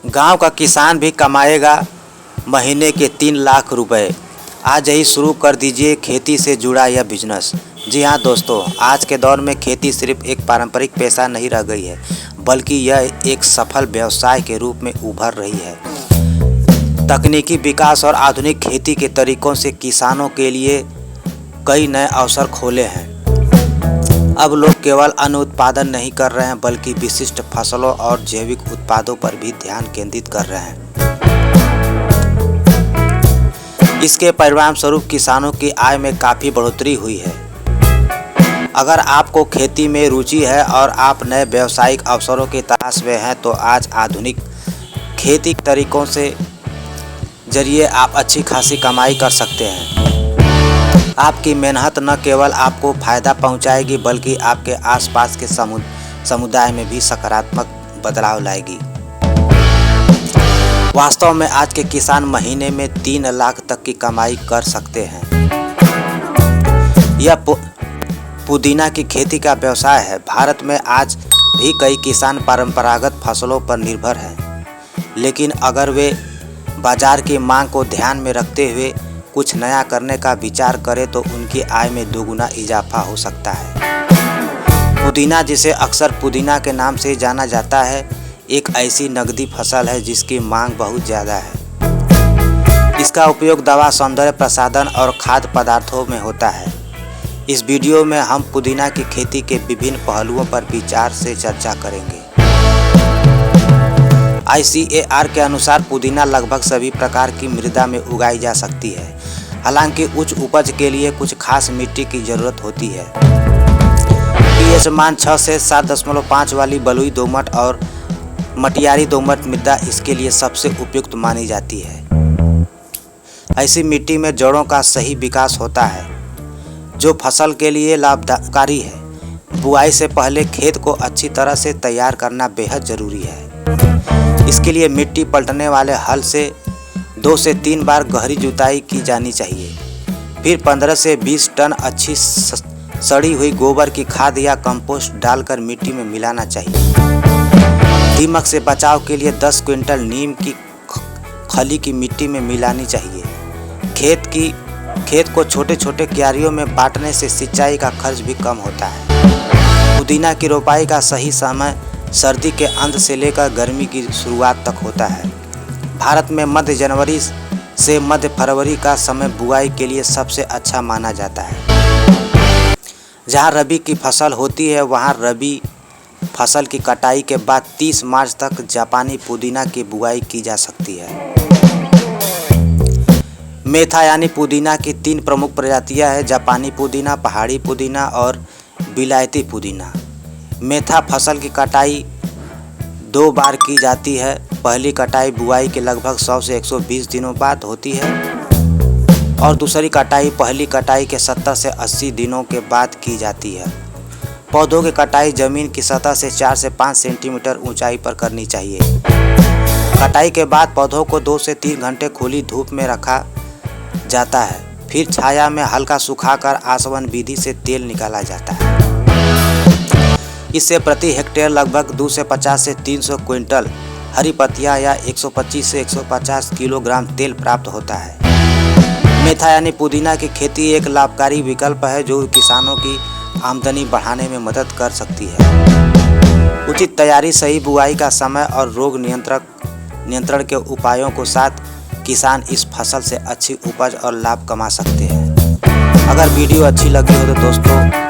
गांव का किसान भी कमाएगा महीने के 3 लाख रुपए। आज ही शुरू कर दीजिए खेती से जुड़ा यह बिजनेस। जी हाँ दोस्तों, आज के दौर में खेती सिर्फ एक पारंपरिक पेशा नहीं रह गई है, बल्कि यह एक सफल व्यवसाय के रूप में उभर रही है। तकनीकी विकास और आधुनिक खेती के तरीकों से किसानों के लिए कई नए अवसर खोले हैं। अब लोग केवल अन्न उत्पादन नहीं कर रहे हैं, बल्कि विशिष्ट फसलों और जैविक उत्पादों पर भी ध्यान केंद्रित कर रहे हैं। इसके परिणाम स्वरूप किसानों की आय में काफ़ी बढ़ोतरी हुई है। अगर आपको खेती में रुचि है और आप नए व्यावसायिक अवसरों की तलाश में हैं, तो आज आधुनिक खेती तरीकों से जरिए आप अच्छी खासी कमाई कर सकते हैं। आपकी मेहनत न केवल आपको फ़ायदा पहुंचाएगी, बल्कि आपके आसपास के समुदाय में भी सकारात्मक बदलाव लाएगी। वास्तव में आज के किसान महीने में 3 लाख तक की कमाई कर सकते हैं। यह पुदीना की खेती का व्यवसाय है। भारत में आज भी कई किसान परंपरागत फसलों पर निर्भर हैं, लेकिन अगर वे बाजार की मांग को ध्यान में रखते हुए कुछ नया करने का विचार करें, तो उनकी आय में दोगुना इजाफा हो सकता है। पुदीना, जिसे अक्सर पुदीना के नाम से जाना जाता है, एक ऐसी नकदी फसल है जिसकी मांग बहुत ज़्यादा है। इसका उपयोग दवा, सौंदर्य प्रसाधन और खाद्य पदार्थों में होता है। इस वीडियो में हम पुदीना की खेती के विभिन्न पहलुओं पर विचार से चर्चा करेंगे। ICAR के अनुसार पुदीना लगभग सभी प्रकार की मृदा में उगाई जा सकती है। हालांकि उच्च उपज के लिए कुछ खास मिट्टी की ज़रूरत होती है। pH मान 6 से 7.5 वाली बलुई दोमट और मटियारी दोमट मृदा इसके लिए सबसे उपयुक्त मानी जाती है। ऐसी मिट्टी में जड़ों का सही विकास होता है, जो फसल के लिए लाभकारी है। बुआई से पहले खेत को अच्छी तरह से तैयार करना बेहद ज़रूरी है। इसके लिए मिट्टी पलटने वाले हल से 2 से 3 बार गहरी जुताई की जानी चाहिए। फिर 15 से 20 टन अच्छी सड़ी हुई गोबर की खाद या कंपोस्ट डालकर मिट्टी में मिलाना चाहिए। दीमक से बचाव के लिए 10 क्विंटल नीम की खली की मिट्टी में मिलानी चाहिए। खेत को छोटे छोटे क्यारियों में बांटने से सिंचाई का खर्च भी कम होता है। पुदीना की रोपाई का सही समय सर्दी के अंत से लेकर गर्मी की शुरुआत तक होता है। भारत में मध्य जनवरी से मध्य फरवरी का समय बुआई के लिए सबसे अच्छा माना जाता है। जहां रबी की फसल होती है, वहां रबी फसल की कटाई के बाद 30 मार्च तक जापानी पुदीना की बुआई की जा सकती है। मेथा यानी पुदीना की 3 प्रमुख प्रजातियां हैं: जापानी पुदीना, पहाड़ी पुदीना और विलायती पुदीना। मेथा फसल की कटाई 2 बार की जाती है। पहली कटाई बुआई के लगभग 100 से 120 दिनों बाद होती है और दूसरी कटाई पहली कटाई के 70 से 80 दिनों के बाद की जाती है। पौधों की कटाई जमीन की सतह से 4 से 5 सेंटीमीटर ऊंचाई पर करनी चाहिए। कटाई के बाद पौधों को 2 से 3 घंटे खुली धूप में रखा जाता है। फिर छाया में हल्का सुखाकर आसवन विधि से तेल निकाला जाता है। इससे प्रति हेक्टेयर लगभग 250 से 300 क्विंटल हरी पत्तियां या 125 से 150 किलोग्राम तेल प्राप्त होता है। मेथा यानी पुदीना की खेती एक लाभकारी विकल्प है, जो किसानों की आमदनी बढ़ाने में मदद कर सकती है। उचित तैयारी, सही बुआई का समय और रोग नियंत्रण के उपायों के साथ किसान इस फसल से अच्छी उपज और लाभ कमा सकते हैं। अगर वीडियो अच्छी लगी हो तो दोस्तों